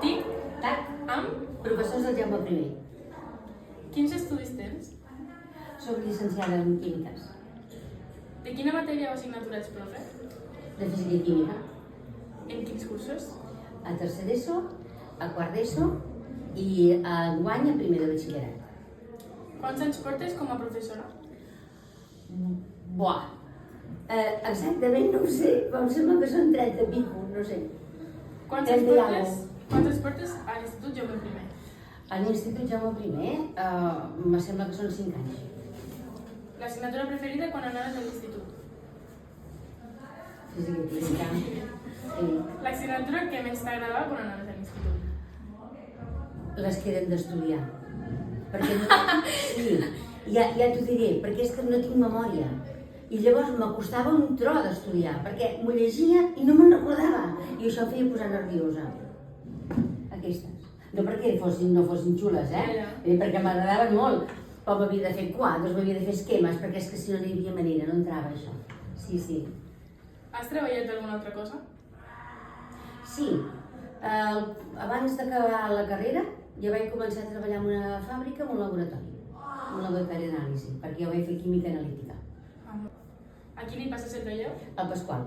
Tic-tac amb professors del Jaume I. Quins estudis tens? Soc llicenciada en Químiques, De quina matèria o assignatura ets profe? de Física i Química, En quins cursos? a tercer d'ESO, a quart d'ESO i enguany a primer de batxillerat. Quants anys portes com a professora? Buah! Exactament no ho sé, però em sembla que són 30 i pico, no sé. Quants anys portes a l'Institut Jaume I? A l'Institut Jaume I me sembla que són 5 anys. L'assignatura preferida quan anaves a l'institut? Física i Química. Sí. L'assignatura que més t'agradava quan anaves a l'institut? Les que eren d'estudiar. Perquè no... Sí, ja t'ho diré, perquè és que no tinc memòria. I llavors m'acostava un tro d'estudiar, perquè m'ho llegia i no me'n recordava. I això em feia posar nerviosa. Aquestes. No perquè no fossin xules, perquè m'agradaven molt. Però m'havia de fer quadres, m'havia de fer esquemes, perquè és que si no hi havia manera, no entrava això. Sí. Has treballat alguna altra cosa? Sí. Abans d'acabar la carrera ja vaig començar a treballar en una fàbrica, en un laboratori d'anàlisi, perquè jo vaig fer química analítica. A qui li passes el relleu? Al Pasqual.